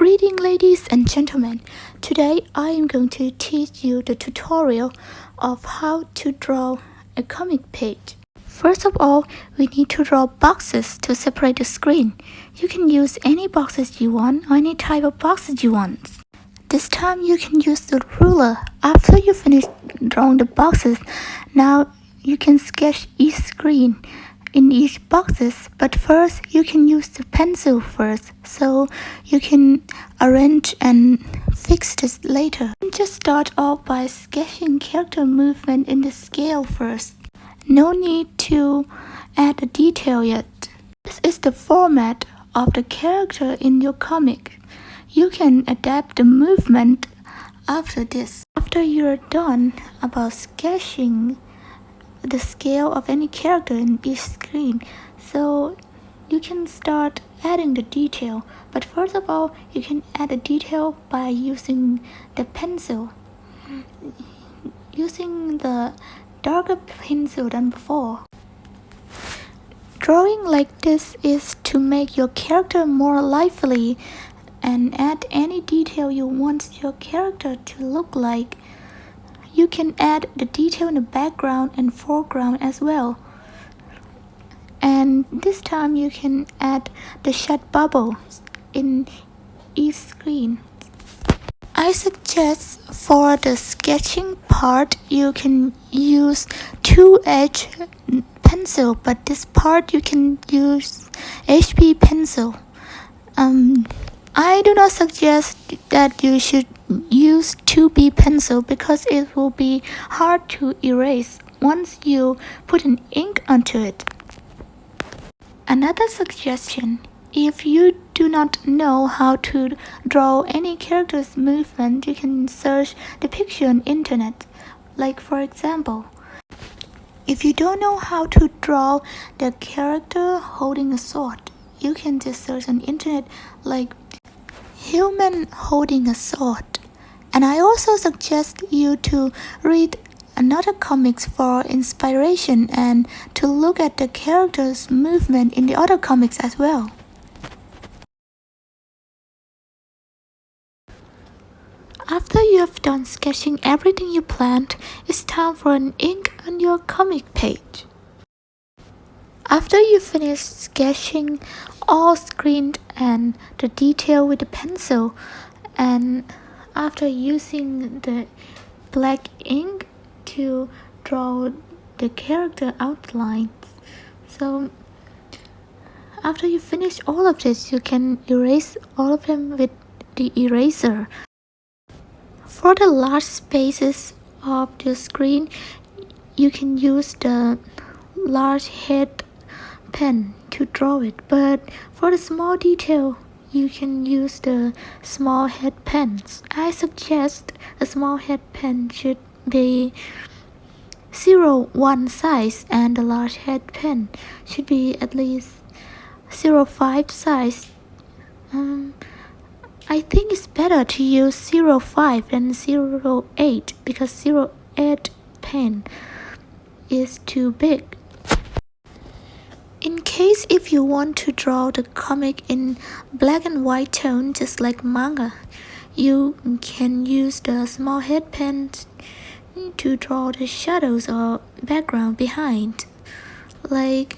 Greeting ladies and gentlemen, today I am going to teach you the tutorial of how to draw a comic page. First of all, we need to draw boxes to separate the screen. You can use any boxes you want or any type of boxes you want. This time you can use the ruler. After you finish drawing the boxes, now you can sketch each screen in each boxes, but first you can use the pencil first, so you can arrange and fix this later. Just start off by sketching character movement in the scale first. No need to add a detail yet. This is the format of the character in your comic. You can adapt the movement after this. After you're done about sketching the scale of any character in each screen, so you can start adding the detail. But first of all, you can add the detail by using the pencil, using the darker pencil than before. Drawing like this is to make your character more lively and add any detail you want your character to look like. You can add the detail in the background and foreground as well. And this time you can add the shadow bubbles in each screen. I suggest for the sketching part you can use 2H pencil, but this part you can use HB pencil. I do not suggest that you should use 2B pencil because it will be hard to erase once you put an ink onto it. Another suggestion, if you do not know how to draw any character's movement, you can search the picture on internet. Like for example, if you don't know how to draw the character holding a sword, you can just search on internet like human holding a sword. And I also suggest you to read another comics for inspiration and to look at the character's movement in the other comics as well. After you have done sketching everything you planned, it's time for an ink on your comic page. After you finish sketching all screen and the detail with the pencil, and after using the black ink to draw the character outlines, so after you finish all of this, you can erase all of them with the eraser. For the large spaces of the screen, you can use the large head pen to draw it, but for the small detail you can use the small head pens. I suggest the small head pen should be 0.1 size and the large head pen should be at least 0.5 size. I think it's better to use 0.5 than 0.8 because 0.8 pen is too big. In case if you want to draw the comic in black and white tone just like manga, you can use the small head pen to draw the shadows or background behind, like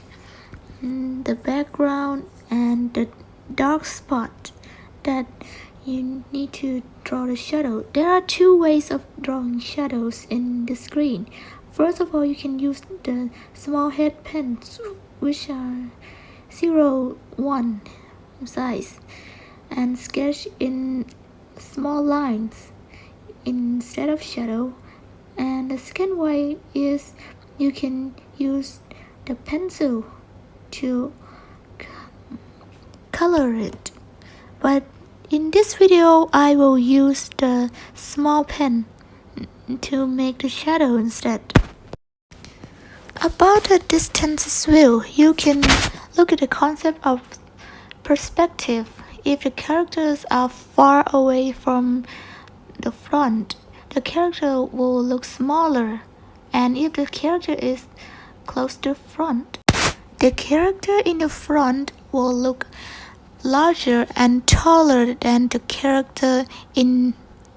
the background and the dark spot that you need to draw the shadow. There are two ways of drawing shadows in the screen. First of all, you can use the small head pens, which are 0.1 size, and sketch in small lines instead of shadow. And the second way is you can use the pencil to color it. But in this video, I will use the small pen to make the shadow instead. About the distance view, you can look at the concept of perspective. If the characters are far away from the front, the character will look smaller, and if the character is close to the front, the character in the front will look larger and taller than the character in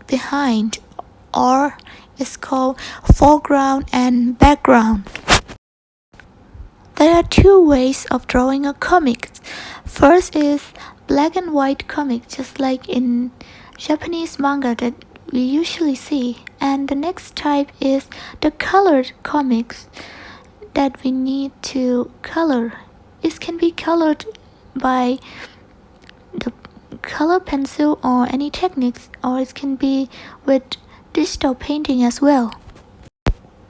behind, or it's called foreground and background. There are two ways of drawing a comic. First is black and white comic, just like in Japanese manga that we usually see. And the next type is the colored comics that we need to color. It can be colored by the color pencil or any techniques, or it can be with digital painting as well.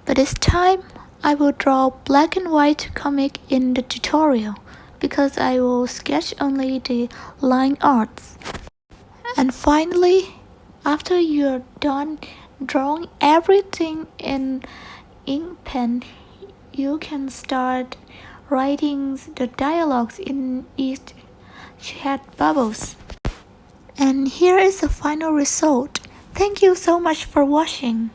But this time I will draw black and white comic in the tutorial because I will sketch only the line arts. And finally, after you're done drawing everything in ink pen, you can start writing the dialogues in each chat bubbles. And here is the final result. Thank you so much for watching.